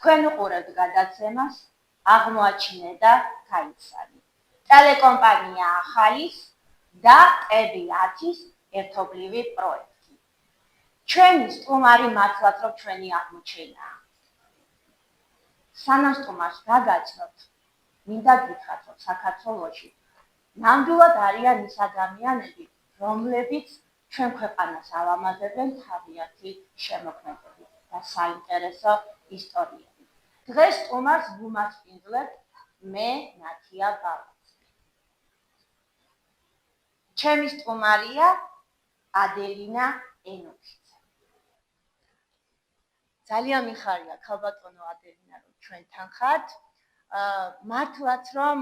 თქვენ უყურებთ გადაცემას აღმოაჩინე და გაიცანი. ტელეკომპანია ახალის და ტები-10-ის ერთობლივი პროექტი. ჩვენი სტუმარი მართლაც რომ ჩვენი აღმოჩენაა. სანამ სტუმარს გაგაცნობთ, მინდა გითხრათ, რომ საქართველოში ნამდვილად არიან ის ადამიანები, რომლებიც ჩვენ ქვეყანას ალამაზებენ თავიანთი შემოქმედებით და საინტერესო ისტორიებით. დღეს სტუმარს ვუმასპინძლებთ მე, ნათია ბალაძე. ჩემი სტუმარია ადელინა ენოქიძე. ძალიან მიხარია ქალბატონო ადელინა, რომ ჩვენთან ხართ. მართლაც რომ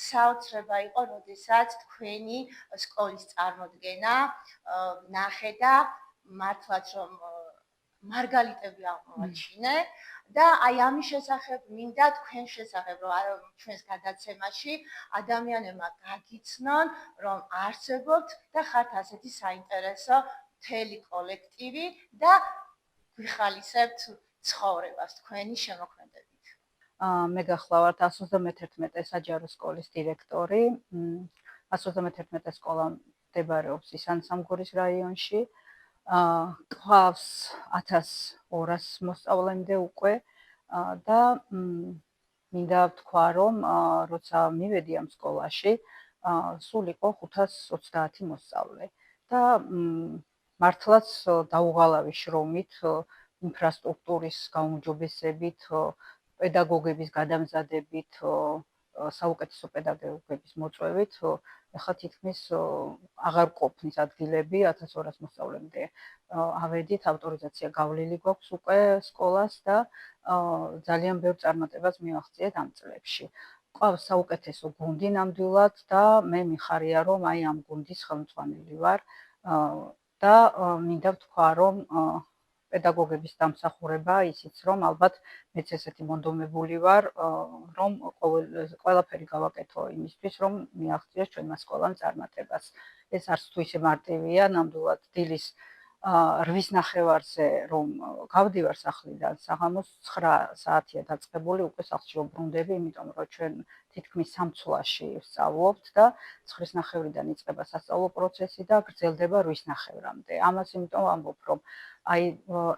საოცრება იყო, როდესაც თქვენი სკოლის წარმოდგენა ნახე და მართლაც რომ მარგალიტები აღმოაჩინე და აი ამის შესახებ მინდა თქვენ შესახებ რომ ჩვენს გადაცემაში ადამიანებმა გაგიცნონ, რომ არსებობთ და ხართ ასეთი საინტერესო მთელი კოლექტივი და გვიხალისებთ ცხოვრებას თქვენი შემოქმედებით. მე გახლავართ 151 საჯარო სკოლის დირექტორი. 151 სკოლა მდებარეობს ისან-სამგორის რაიონში. ყავს 1200 მოსწავლემდე უკვე და მინდა ვთქვა, რომ როცა მივედი ამ სკოლაში, სულ იყო 530 მოსწავლე და მართლაც დაუღალავი შრომით, ინფრასტრუქტურის გაუმჯობესებით, პედაგოგების გადამზადებით, საუკეთესო პედაგოგების მოწვევით, ახლა თითქმის აღარ ყოფნის ადგილები 1200 მოსწავლემდე ავედით, ავტორიზაცია გავლილი გვაქვს უკვე სკოლას და ძალიან ბევრ წარმატებას მივაღწიეთ ამ წლებში. ყავს საუკეთესო გუნდი ნამდვილად და მე მიხარია, რომ აი ამ გუნდის ხელმძღვანელი ვარ და მინდა ვთქვა, რომ პედაგოგების დამსახურება ისიც, რომ ალბათ მეც ესეთი მონდომებული ვარ, რომ ყველაფერი გავაკეთო იმისთვის, რომ მიაღწიოს ჩვენმა სკოლამ წარმატებას. ეს არც თუ ისე მარტივია, ნამდვილად დილის 8:30-ზე რომ გავდივარ სახლიდან, საღამოს 9 საათია დაწყებული, უკვე სახლში ვბრუნდები, იმიტომ რომ ჩვენ თითქმის სამცვლაში ვსწავლობთ და 9:30-დან იწყება სასწავლო პროცესი და გრძელდება 8:30-მდე. ამას იმიტომ ვამბობ, რომ აი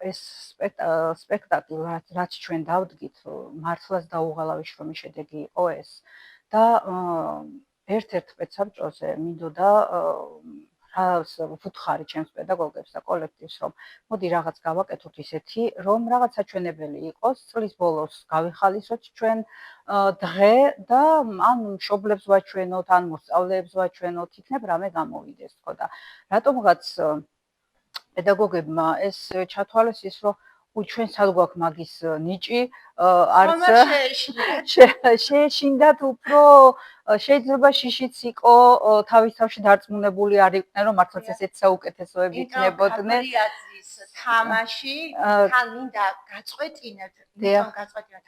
ეს სპექტაკლი, რაც ჩვენ დავდგით, მართლაც დაუღალავი შრომის შედეგი იყო ეს და ერთ-ერთ სპეცსაბჭოზე მინდოდა ვუთხარი ჩემს პედაგოგებს და კოლექტივს, რომ მოდი რაღაც გავაკეთოთ ისეთი, რომ რაღაც საჩვენებელი იყოს, წლის ბოლოს გავიხალისოთ ჩვენ დღე და ან მშობლებს ვაჩვენოთ, ან მოსწავლეებს ვაჩვენოთ, იქნებ რამე გამოვიდეს თქო და რატომღაც პედაგოგებმა ეს ჩათვალეს ის, რომ ჩვენ სად გვაქვს მაგის ნიჭი, არც შეეშინდათ უფრო შეიძლება შიშიც იყო თავის თავში დარწმუნებული არ იყვნენ, რომ მართლაც ესეთ საუკეთესოები იქნებოდნენ. თამაში თან მინდა გაწყვეტინებთ,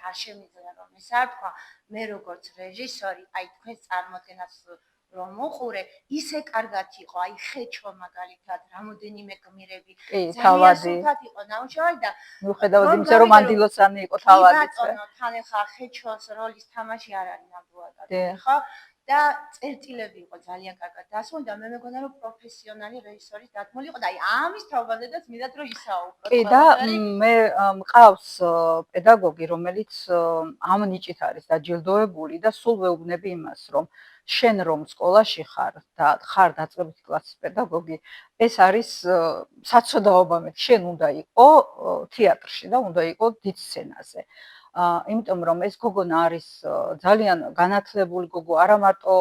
არ შემიძლია რომ ეს არ თქვა, მე როგორც რეჟისორი, აი თქვენს წარმოდგენას რომ მოყურე, ისე კარგად იყო, აი ხეჩო მაგალითად, რამოდენიმე გმირები, ძალიან სუფთად იყო ნამუშევარი და მიუხედავად იმისა, რომ ანდილოსანი იყო თავადიც. ბატონო, თან ახლა ხეჩოს როლის თამაში არ არის ნამდვილად, ხო? და წერტილები იყო ძალიან კარგად დასმული და მე მეგონა რომ პროფესიონალი რეჟისორის დათმული იყო და აი ამის თავაზედაც მინდათ რომ ისაუბროთ. კი და მე მყავს პედაგოგი, რომელიც ამ ნიჭით არის დაჯილდოებული და სულ ვეუბნები იმას, რომ შენ რომ სკოლაში ხარ და ხარ დაწყებითი კლასის პედაგოგი, ეს არის საცოდაობა მე. შენ უნდა იყო თეატრში და უნდა იყო დიდ სცენაზე. იმიტომ რომ ეს გოგონა არის ძალიან განათლებული გოგო, არა მარტო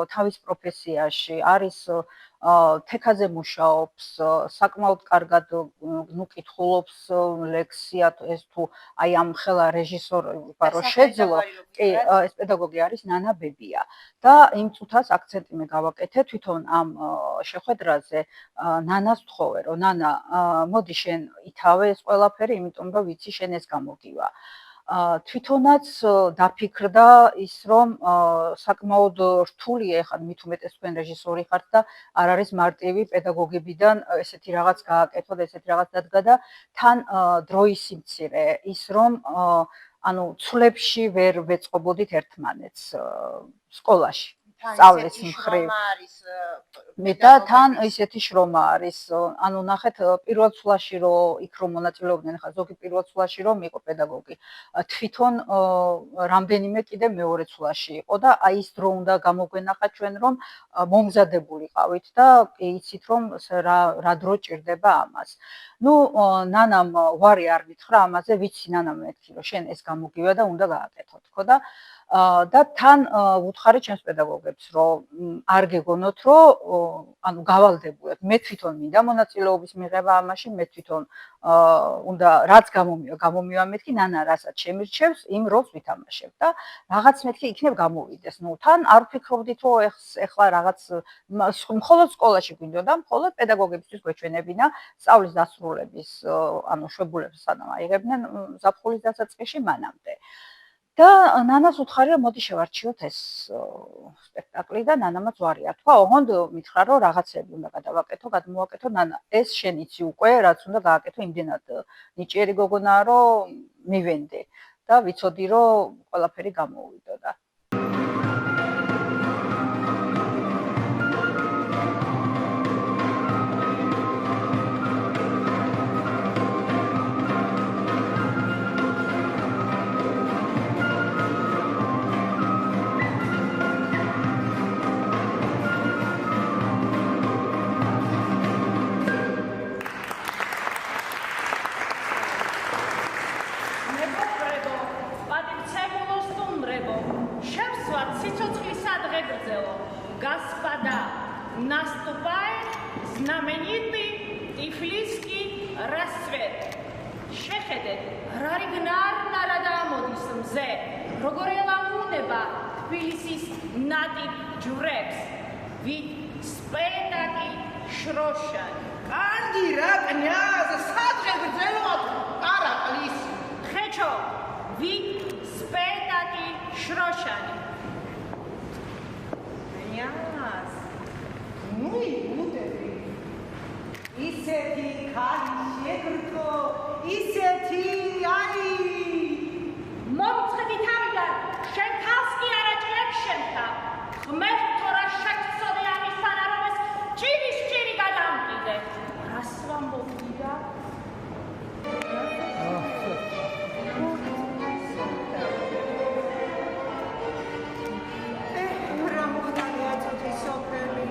თავის პროფესიაში, არის თექაზე მუშაობს, საკმაოდ კარგად კითხულობს ლექსიათ, ეს თუ აი ამ ხელა რეჟისორობა რო შეძლო, კი, ეს პედაგოგი არის ნანა ბებია და იმ წუთას აქცენტი მე გავაკეთე თვითონ ამ შეხვედრაზე ნანას ვთხოვე, რომ ნანა, მოდი შენ ითავე ეს ყველაფერი, იმიტომ რომ ვიცი შენ ეს გამოგივა. თვითონაც დაფიქრდა ის, რომ საკმაოდ რთულია, ეხლა მით უმეტეს თქვენ რეჟისორი ხართ და არ არის მარტივი პედაგოგებიდან ესეთი რაღაც გააკეთო და ესეთი რაღაც დადგა და თან დროის სიმცირე ის, რომ ანუ ცვლებში ვერ ვეწყობოდით ერთმანეთს სკოლაში. სწავლის მხრივ. და თან ისეთი შრომა არის. ანუ ნახეთ პირველ ცვლაში რომ იქ რომ მონაწილეობდნენ, ხა ზოგი პირველ ცვლაში რომ იყო პედაგოგი, თვითონ რამდენიმე კიდე მეორე ცვლაში იყო და აი ის დრო უნდა გამოგვენახა ჩვენ რომ მომზადებულიყავით და იცით რომ რა დრო ჭირდება ამას. ნუ ნანამ ვარი არ მითხრა ამაზე, ვიცი ნანამ მეთქი რომ შენ ეს გამოგივა და უნდა გააკეთო თქო და თან ვუთხარი ჩემს პედაგოგებს რომ არ გეგონოთ რომ ანუ გავალდებულებ მე თვითონ მინდა მონაწილეობის მიღება ამაში მე თვითონ უნდა რაც გამომივა მეთქი ნანა რასაც შემირჩევს იმ როლს ვითამაშებ და რაღაც მეთქი იქნებ გამოვიდეს ნუ თან არ ვფიქრობდით რომ ეხლა რაღაც მხოლოდ სკოლაში გვინდოდა მხოლოდ პედაგოგებისთვის გვეჩვენებინა სწავლის დასრულების ანუ შვებულებს სანამ აიღებდნენ ზაფხულის დასაწყისში მანამდე და ნანას უთხარი რომ მოდი შევარჩიოთ ეს სპექტაკლი და ნანამაც ვარი ათქვა ოღონდ მითხრა რომ რაღაცები უნდა გადმოვაკეთო ნანა ეს შენ იცი უკვე რაც უნდა გააკეთო იმდენად ნიჭიერი გოგონაა რომ მივენდი და ვიცოდი რომ ყველაფერი გამოუვიდოდა Господа, наступает знаменитый Тифлисский рассвет. Შეხედეთ, რა რიგნარ ნარადამოდის მზე, როგორ ელამუნება თბილისის ნატიფ ჯვრებს, ვით სპექტაკლი შროშანი. კარგი რა კნიაზ, სადღე გრძელოთ კარაკლის. ხეჩო, ვით სპექტაკლი შროშანი. კნიაზ, მუიბუდები. ისეთი ქალი შეგრთო, ისეთი აი. მომწყვეტი თავიდან, შენ თავს კი არ აჭრებ შემთა. ღმერთო რა შეგწოდე ამის თანარომეს ჭირი გადამკიდე. რას ვამბობდი და? რა მოხდა ცოტი სოფელი.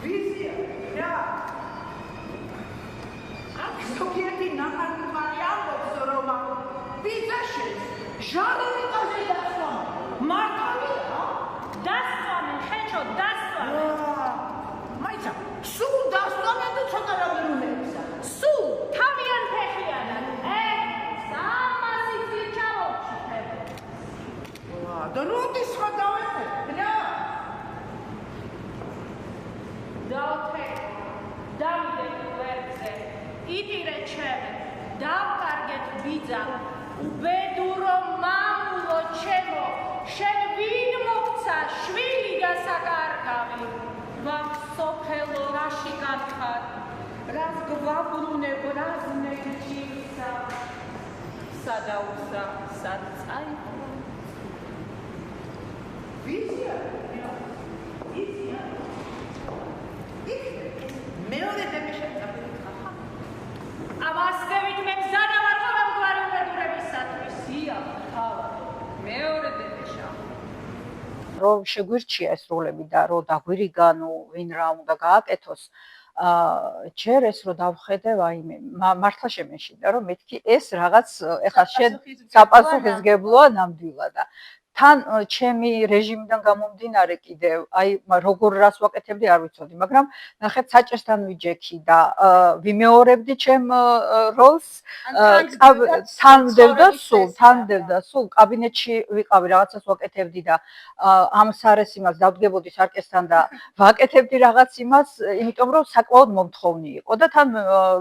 ვიზია რა აქ ზოგიერთი ნახარკმარი ამბობს რომ ბიზაში ჟანრი ყავს დასვა მართალია დასვამენ, ხეჩო, დასვამენ. მაიცა სულ დასვამენ და ცოტა რაღაცა სულ თავიან ფეხიანად. სამასი წელი ჩავოჩიტებ. და როდის ხადავენ რა დაოთხე, დავიდეთ გვერდზე, იტირე ჩემი, დავკარგეთ ბიძა, უბედურო მამულო ჩემო, შენ ვინ მოგცა შვილი და საკარგავი, ვამ სოფელო რაში განხარ, რას გვაბრუნებ რაზნე ჭირსა, სადაუსა, სად წაიყვა. ვიზია მეორე დეპეშა ამასდევით მე მზადა ვარ ყოველგვარი უბედურებისათვის. თავად მეორე დეპეშა. რომ შეგვირჩია ეს როლები და რომ დაგვირიგა, ნუ ვინ რა უნდა გააკეთოს. ჯერ ეს რომ დავხედე, ვაიმე, მართლა შემეშინდა, რომ მეთქი ეს რაღაც ეხლა შენ საპასუხისგებლოა ნამდვილად და თან ჩემი რეჟიმიდან გამომდინარე კიდევ აი როგორ რას ვაკეთებდი არ ვიცოდი, მაგრამ ნახეთ საჭესთან ვიჯექი და ვიმეორებდი ჩემ როლს თანმდებდა სულ კაბინეტში ვიყავი რაღაცას ვაკეთებდი და ამ სარესიმას დავდგებოდი სარკესთან და ვაკეთებდი რაღაც იმას, იმიტომ რომ საკმაოდ მომთხოვნი იყო და თან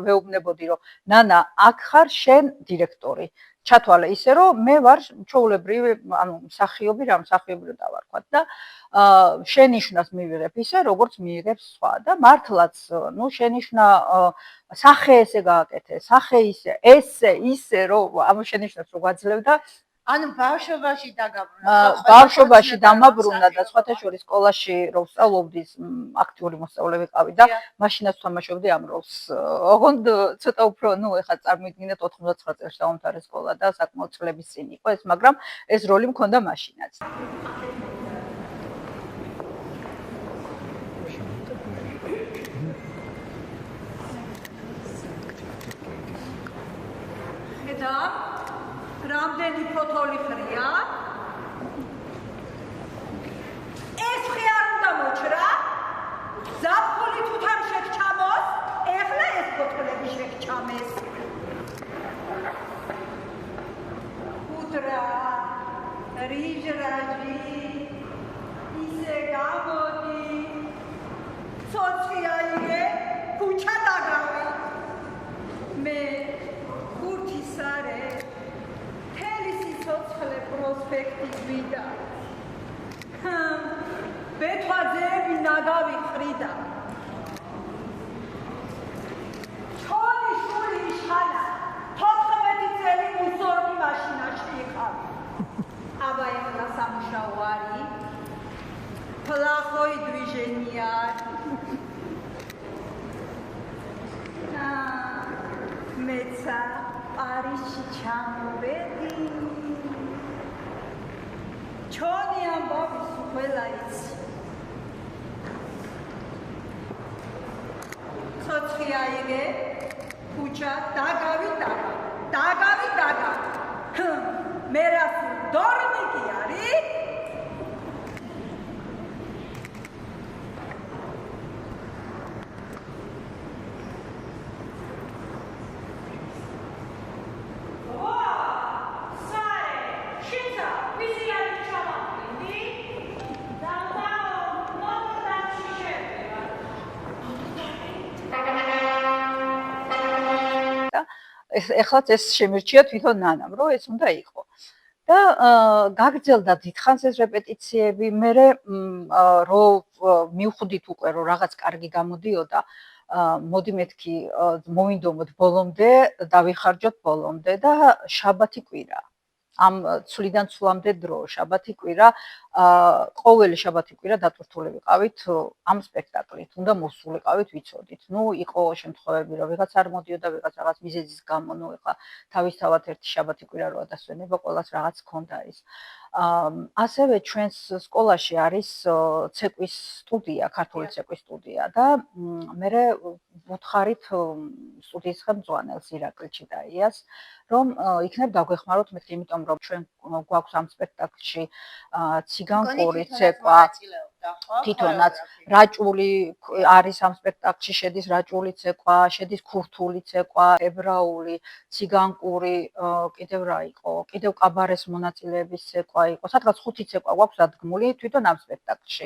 ვეუბნებოდი რომ ნანა აქ ხარ შენ დირექტორი ჩათვალე ისე რომ მე ვარ ჩვეულებრივი ანუ მსახიობი დავარქვათ და შენიშვნას მივიღებ ისე როგორც მიიღებს სხვა და მართლაც ნუ შენიშვნა სახე ესე გააკეთე სახე ისე რომ ამ შენიშვნას რო გაძლევ და ანუ ბავშვობაში დაგაბრუნა. ბავშვობაში დამაბრუნა და სხვათა შორის სკოლაში რო ვსწავლობდი აქტიური მოსწავლე ვიყავი და მაშინაც თამაშობდი ამ როლს. ოღონდ ცოტა უფრო ნუ ეხლა წარმოიდგინეთ 99 წელს დავამთავრე სკოლა და საკმაოდ წლების წინ იყო ეს, მაგრამ ეს როლი მქონდა მაშინაც. და რამდენი ფოთოლი ხრია? ეს ხე არ უნდა მოჭრა? ზაფხული თუ თან შეგჩამოს, ეხლა ეს ფოთოლები შეგჩამეს. უდრა, რიჟრაჟი, ისე გამოდი. ცოცხი აიგე, ქუჩა დაგავი. მე გურთისარე სიცოცხლე პროსპექტი გვიდა. ბეთვაძეები ნაგავი ხრიდა. ჩონი შური იშხანა 14 წელი მუსორგი მაშინაში იყავ. აბა ეხლა სამუშაო არი. плохой движения. მეცა პარიზში ჩამოვედი. ჩონი ამბავს ყველა იცი. ცოცხი აიგე, ქუჩა დაგავი. მე რას დორმიკი არის? ეხლაც ეს შემირჩია თვითონ ნანამ, რომ ეს უნდა იყო. და გაგრძელდა დიდხანს ეს რეპეტიციები, მე რომ მივხვდით უკვე რომ რაღაც კარგი გამოდიოდა, მოდი მეთქი მოვინდომოთ ბოლომდე, დავიხარჯოთ ბოლომდე და შაბათი კვირა. ამ ცვლიდან ცვლამდე დრო, შაბათი კვირა, ყოველი შაბათი კვირა დატვირთული ვიყავით ამ სპექტაკლით. უნდა მოსულიყავით, ვიცოდით. ნუ იყო შემთხვევები, რომ ვიღაც არ მოდიოდა, ვიღაც რაღაც მიზეზის გამო, ნუ ეხლა თავისთავად ერთი შაბათი კვირა როა დასვენება, ყოველას რაღაც ჰქონდა ის. ასევე ჩვენს სკოლაში არის ცეკვის სტუდია, ქართული ცეკვის სტუდია და მე ვუთხარით სტუდიის ხელმძღვანელს ირაკლი ჩიტაიას, რომ იქნებ დაგვეხმაროთ მეთქი, იმიტომ რომ ჩვენ გვაქვს ამ სპექტაკლში ციგანკური ცეკვა, თვითონაც რაჭული არის ამ სპექტაკლში, შედის რაჭული ცეკვა, შედის ქურთული ცეკვა, ებრაული, ციგანკური, კიდევ რა იყო, კიდევ კაბარეს მონაწილეების ცეკვა იყო, სადღაც 5 ცეკვა გვაქვს დადგმული თვითონ ამ სპექტაკლში.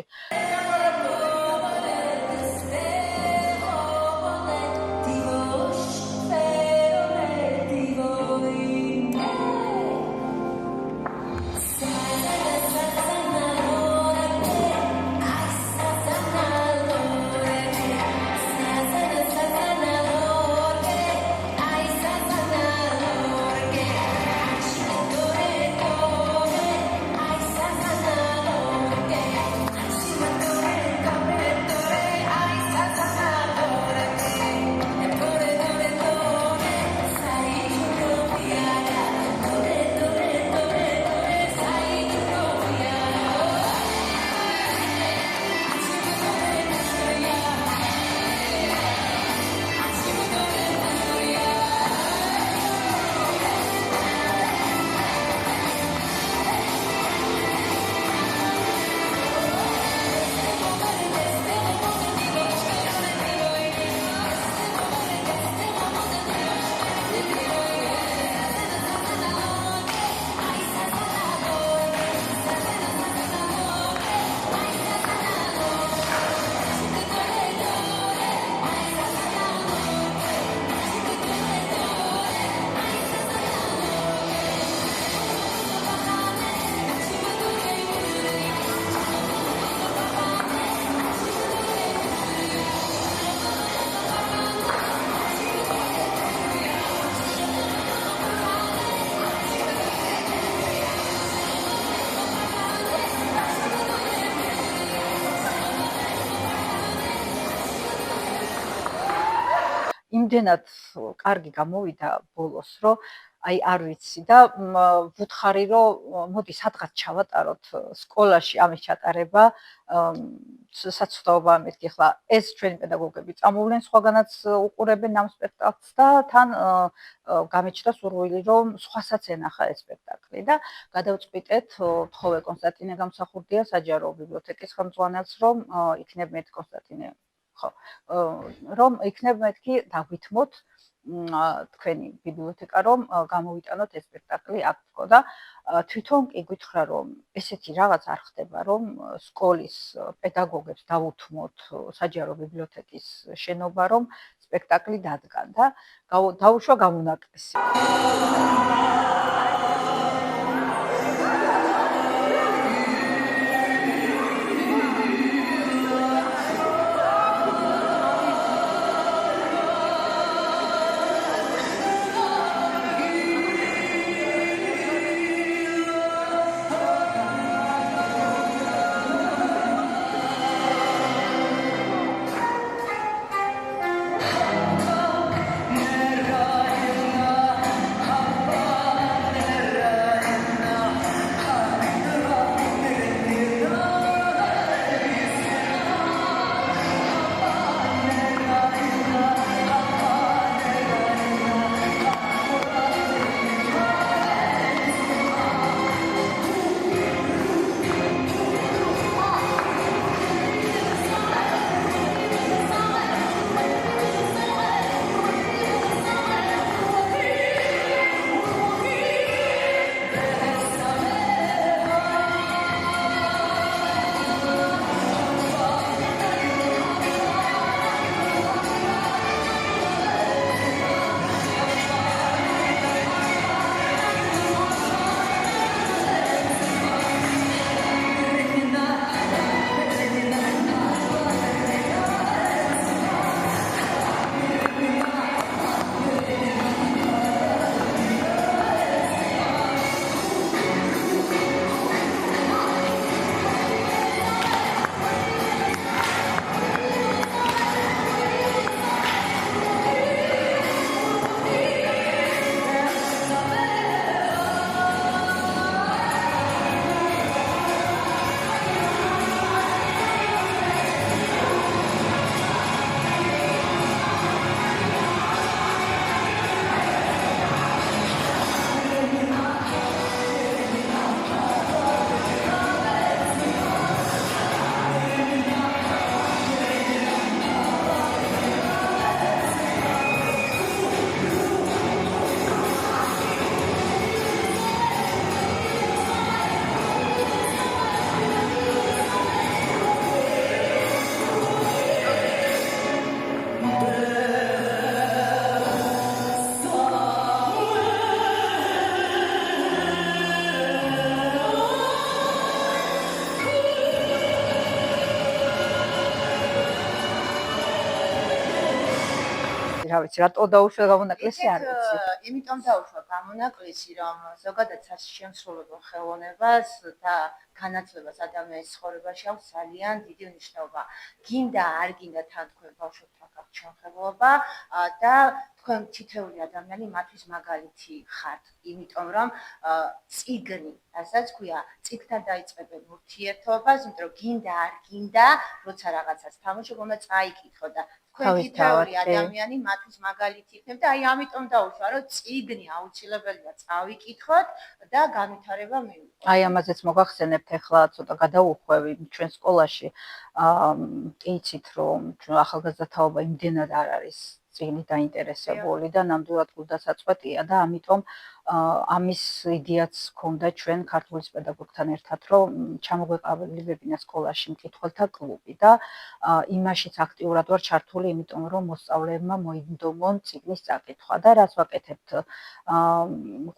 იმდენად კარგი გამოვიდა ბოლოს, რომ აი არ ვიცი და ვუთხარი რომ მოდი სადღაც ჩავატაროთ სკოლაში ამის ჩატარება საცდაობა მეთქი ხლა ეს ჩვენი პედაგოგები წამოვლენ სხვაგანაც უყურებენ ამ სპექტაკლს და თან გამეჩნდა სურვილი რომ სხვასაც ენახა ეს სპექტაკლი და გადავწყვიტეთ თხოვე კონსტანტინე გამსახურდია საჯარო ბიბლიოთეკის ხელმძღვანელს რომ იქნებ მეთქი კონსტანტინე ხო რომ იქნებ მეთქი დავითმოთ თქვენი ბიბლიოთეკა რომ გამოვიტანოთ ეს სპექტაკლი აქ თქო და თვითონ კი გითხრა რომ ესეთი რაღაც არ ხდება რომ სკოლის პედაგოგებს დავუთმოთ საჯარო ბიბლიოთეკის შენობა რომ სპექტაკლი დადგან და დაუშვა გამონაკლისი რა ვიცი რატო დაუშვა გამონაკლისი არ ვიცი იმიტომ დაუშვა გამონაკლისი რომ ზოგადად შემსრულებელ ხელოვნებას და განათლებას ადამიანის ცხოვრებაში აქვს ძალიან დიდი მნიშვნელობა. გინდა არ გინდა თან თქვენ ბავშვებთან გაქვთ ჩანხებულობა და თქვენ თითოეული ადამიანი მათთვის მაგალითი ხართ. იმიტომ რომ წიგნი, რასაც ქვია, წიგნთან დაიწყებენ ურთიერთობას, იმიტომ რომ გინდა არ გინდა, როცა რაღაცას თამაშობ, უნდა წაიკითხო და თქვენ თითოეული ადამიანი მათთვის მაგალითი იქნებ და აი ამიტომ დაუშვა რომ წიგნი აუცილებელია წავიკითხოთ და განვითარება მივიღოთ. აი ამაზეც მოგახსენებთ ახლა ცოტა გადავუხვევი ჩვენ სკოლაში იცით რომ ახალგაზრდა თაობა იმდენად არ არის წიგნით დაინტერესებული და ნამდვილად გულდასაწყვეტია და ამიტომ ამის იდეაც ჰქონდა ჩვენ ქართულის პედაგოგთან ერთად რომ ჩამოგვეყალიბებინა სკოლაში მკითხველთა კლუბი და იმაშიც აქტიურად ვარ ჩართული იმიტომ რომ მოსწავლეებმა მოინდომონ წიგნის წაკითხვა და რაც ვაკეთებთ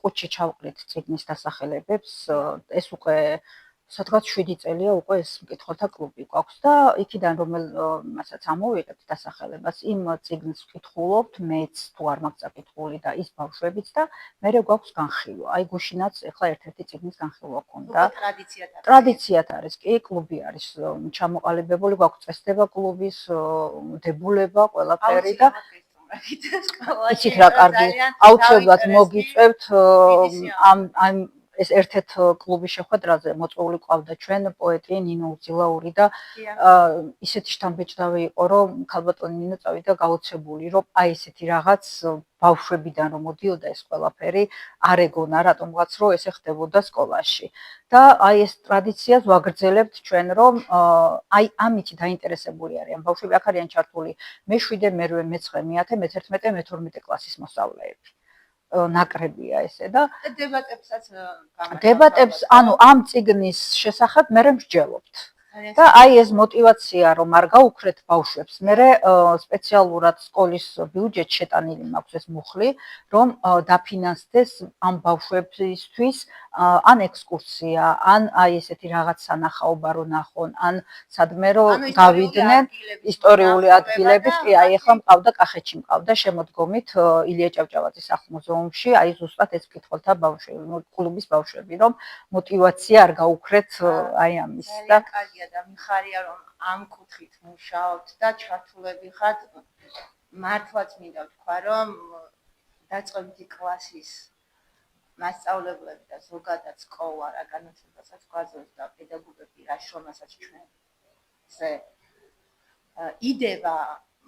ყუთში ჩავყრით წიგნის დასახელებებს ეს უკვე სადღაც 7 წელია უკვე ეს მკითხველთა კლუბი გვაქვს და იქიდან რომელსაც ამოვიღებთ დასახელებას იმ წიგნს ვკითხულობთ მეც თუ არ მაქვს წაკითხული და ის ბავშვებიც და მერე გვაქვს განხილვა. აი გუშინაც ახლა ერთ-ერთი წიგნის განხილვა ქონდა. ტრადიციად არის კი კლუბი არის ჩამოყალიბებული, გვაქვს წესდება კლუბის, დებულება, ყველაფერი და უამრავი სკოლაში. იცით რა კარგი, აუცილებლად მოგიწევთ ამ ეს ერთ-ერთ კლუბის შეხვედრაზე მოწვეული ყავდა ჩვენ პოეტი ნინო უძილაური და ისეთი შთამბეჭდავი იყო, რომ ქალბატონი ნინო წავიდა გაოცებული, რომ აი ესეთი რაღაც ბავშვებიდან რომ მოდიოდა ეს ყველაფერი, არ ეგონა რატომღაც რომ ესე ხდებოდა სკოლაში. და აი ეს ტრადიციას ვაგრძელებთ ჩვენ, რომ აი ამით დაინტერესებული არიან ბავშვები, აქ არიან ჩართული მე-7, მე-8, მე-9, მე-10, მე-11, მე-12 კლასის მოსწავლეები. ნაკრებია ესე და დებატებსაც დებატებს, ანუ ამ წიგნის შესახებ მე მსჯელობთ. და აი ეს мотиваცია რომ არ გაუქრეთ ბავშვებს, მე სპეციალურად სკოლის ბიუჯეტ შეტანილი მაქვს ეს მუხლი, რომ დაფინანსდეს ამ ბავშვებისთვის ან ექსკურსია, ან აი ესეთი რაღაც სანახაობა რო ნახონ, ან სადმე რო გავიდნენ ისტორიული ადგილების, კი აი ახლა მყავდა კახეთში მყავდა შემოდგომით ილია ჭავჭავაძის სახლ-მუზეუმში, აი ზუსტად ეს მკითხველთა ბავშვები, კლუბის ბავშვები, რომ мотиваცია არ გაუქრეთ აი ამის და და მიხარია რომ ამ კუთხით მუშაობთ და ჩართულები ხართ მართლაც მინდა ვთქვა რომ დაწყებითი კლასის მასწავლებლები და ზოგადად სკოლა რა განათლებასაც გვაძლევს და პედაგოგები რა შრომასაც ჩვენზე იდება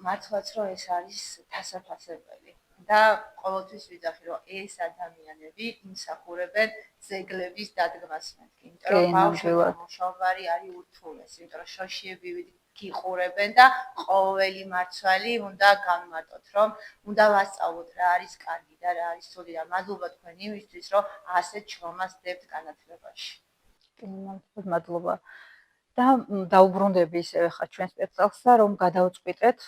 მართლაც რომ ეს არის დასაფასებელი და ყოველთვის ვიძახი რომ ეს ადამიანები იმსახურებენ ძეგლების დადგმას მეთქი, იმიტომ რომ ბავშვებთან მუშაობა არის ურთულესი, იმიტომ რომ შოშიები გიყურებენ და ყოველი მარცვალი უნდა განმარტოთ, რომ უნდა ვასწავლოთ რა არის კარგი და რა არის ცუდი და მადლობა თქვენ იმისთვის, რომ ასეთ შრომას დებთ განათლებაში. მადლობა. და დაუბრუნდები ისევ ხა ჩვენ სპექტაკლსა, რომ გადავწყვიტეთ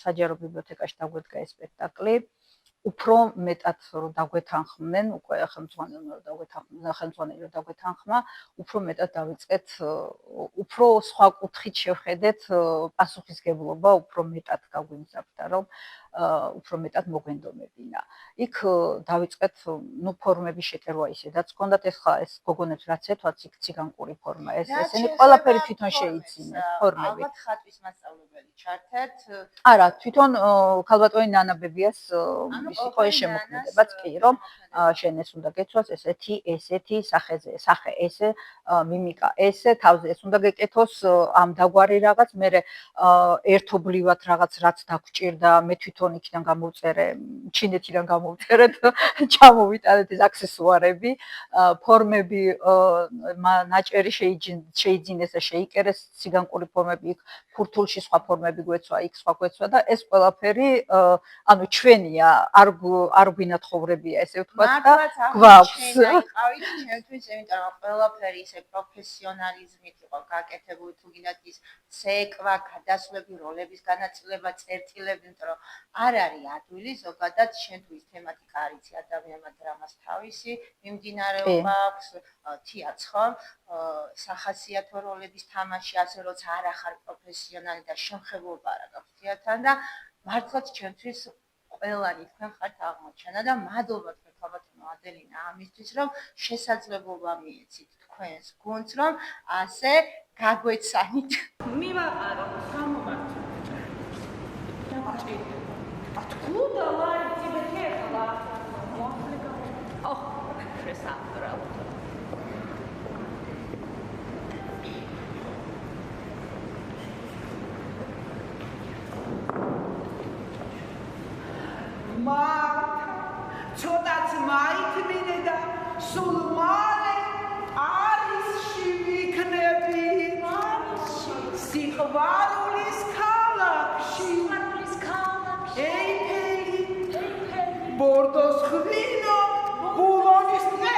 საჯარო ბიბლიოთეკაში დაგვედგა ეს სპექტაკლი. უფრო მეტად რომ დაგვეთანხმდნენ, უკვე ხელმძღვანელმა რომ დაგვეთანხმა, უფრო მეტად დავიწყეთ, უფრო სხვა კუთხით შევხედეთ პასუხისგებლობა, უფრო მეტად გაგვიმზაბდა, რომ უფრო მეტად მოგვენდომებინა. იქ დავიწყეთ, ფორმების შეკერვა ისედაც ჰქონდათ, ეს გოგონებს რაც ეთვაც იქ ციგანკური ფორმა, ესენი ყველაფერი თვითონ შეიძინეს ფორმები. ალბათ ხატვის მასწავლებელი ჩართეთ. არა, თვითონ ქალბატონი ნანა ბებიას იყო ეს შემოქმედებაც კი, რომ შენ ეს უნდა გეცვას ესეთი სახეზე, სახე ესე, მიმიკა ესე, თავზე ეს უნდა გეკეთოს ამ დაგვარი რაღაც, მე ერთობლივად რაღაც რაც დაგჭირდა, მე თვითონ იქიდან გამოვწერე, ჩინეთიდან გამოვწერეთ, ჩამოვიტანეთ ეს აქსესუარები, ფორმები ნაჭერი შეიძინეს და შეიკერეს, ციგანკური ფორმები იქ, ქურთულში სხვა ფორმები გვეცვა, იქ სხვა გვეცვა და ეს ყველაფერი, ანუ ჩვენია, არ გვინათხოვრებია, ესე ვთქვათ და გვაქვს. იყავით ჩემთვის, იმიტომ რომ ყველაფერი ისე პროფესიონალიზმით იყო გაკეთებული, თუ გინდათ ის ცეკვა, გადასვლები, როლების განაწილება, წერტილები, იმიტომ რომ არ არის ადვილი, ზოგადად შენ თუ ის თემატიკა არ იცი, ადამიანმა დრამას თავისი მიმდინარეობა აქვს, თიაც ხო, სახასიათო როლების თამაში, ასე როცა არ ახარ პროფესიონალი და შემხებლობა არ აქვს თეატრთან და მართლაც ჩემთვის ყველანი თქვენ ხართ აღმოჩენა და მადლობა თქვენ ქალბატონო ადელინა ამისთვის, რომ შესაძლებლობა მიეცით თქვენს გუნდს, რომ ასე გაგვეცანით. მივაყარო გამომართო. Откуда Ларри тебе ехала? Ох, შესაძლებელია. ცოტაც მაითმინე და სულ მალე პარიზში ვიქნები. სიყვარულის ქალაქში. ეიფელი. ბორდოს ღვინო. ბულონის დღე.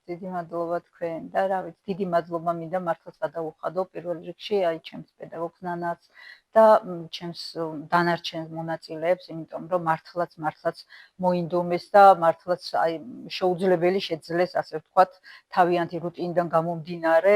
დიდი მადლობა თქვენ და რა ვიცი, დიდი მადლობა მინდა მართლაც გადავუხადო პირველ რიგში აი ჩემს პედაგოგს ნანას და ჩემს დანარჩენ მონაწილეებს, იმიტომ რომ მართლაც მოინდომეს და მართლაც აი შეუძლებელი შეძლეს, ასე ვთქვათ, თავიანთი რუტინიდან გამომდინარე,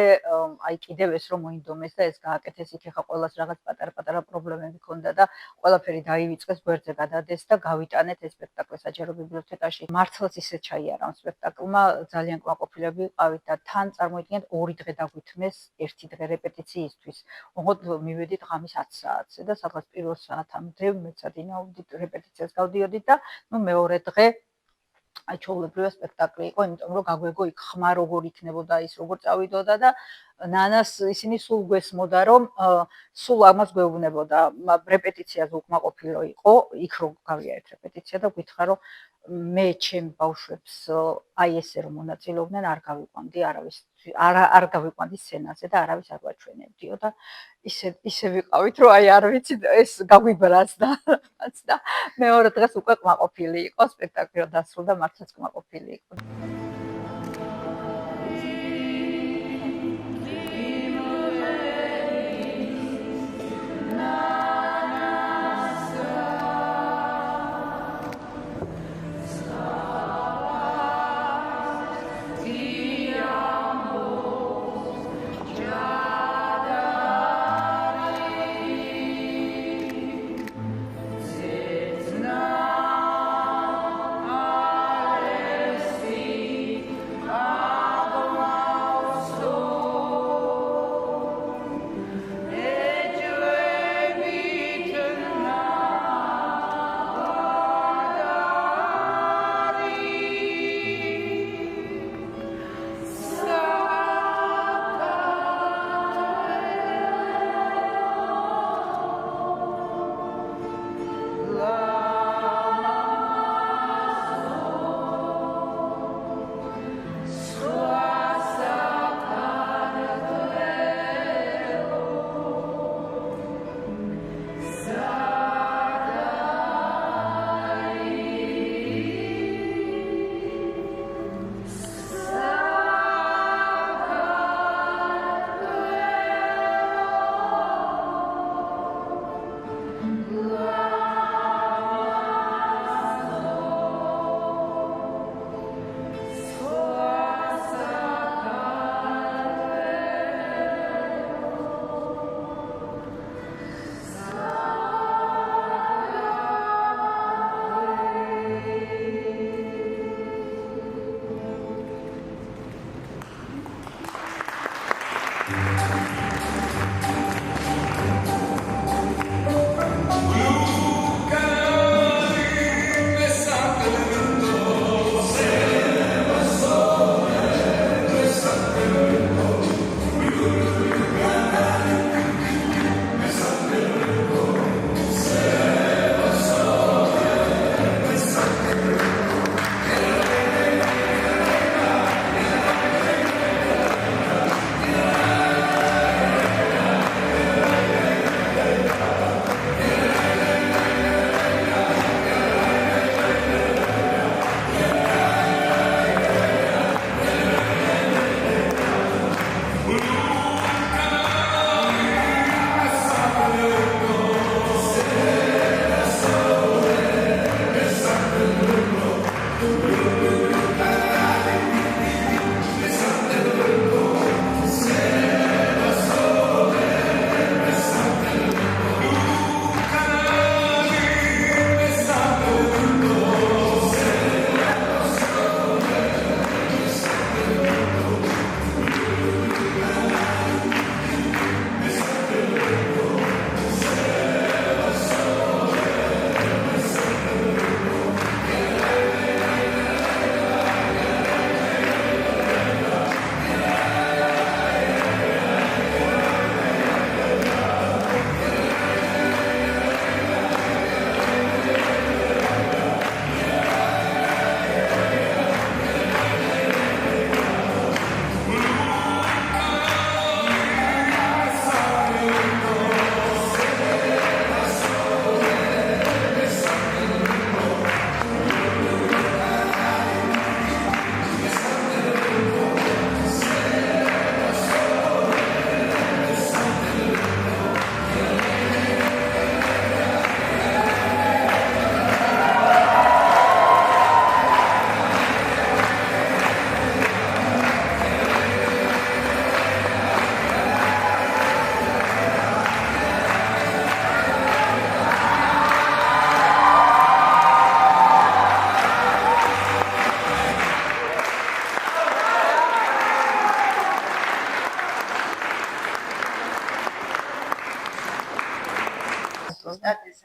აი კიდევ ეს რომ მოინდომეს და ეს გააკეთეს, იქ ხა ყოველას რაღაც პატარა-პატარა პრობლემები ჰქონდა და ყველაფერი დაივიწყეს, გვერდზე გადადეს და გავიტანეთ ეს სპექტაკლი საჯარო ბიბლიოთეკაში. მართლაც ისე ჩაიარა ამ სპექტაკლმა, ძალიან კმაყოფილები ვიყავით და თან წარმოიდგინეთ 2 დღე დაგვითმეს 1 დღე რეპეტიციისთვის. ოღონდ მივედით ღამის 10 საათზე და სადღაც პირველ საათამდე მეცადინაოდით რეპეტიციას გავდიოდით და მეორე დღე აი ჩვეულებრივი სპექტაკლი იყო, იმიტომ რომ გაგვეგო იქ ხმა როგორ იქნებოდა ის როგორ წავიდოდა და ნანას ისინი სულ გვესმოდა რომ სულ ამას გვეუბნებოდა. რეპეტიციაზე უკმაყოფილო იყო, იქ რო გავიარეთ რეპეტიცია და გითხრა რომ მე ჩემ ბავშვებს აი ესე რომ მონაწილეობდნენ არ გავიყვანდი სცენაზე და არავის არ ვაჩვენებდიო და ისე ვიყავით რომ აი არ ვიცი ეს გაგვიბრაზდა და მეორე დღეს უკვე კმაყოფილი იყო სპექტაკლი რომ დასრულდა მართლაც კმაყოფილი იყო.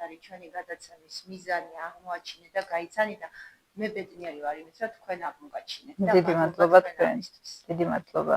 არის ჩვენი გადაცემის მიზანი აღმოაჩინეთ და გაიცანით და მე ბედნიერი ვარ იმით, რომ თქვენ აღმოგაჩინეთ და დიდი მადლობა თქვენ. დიდი მადლობა.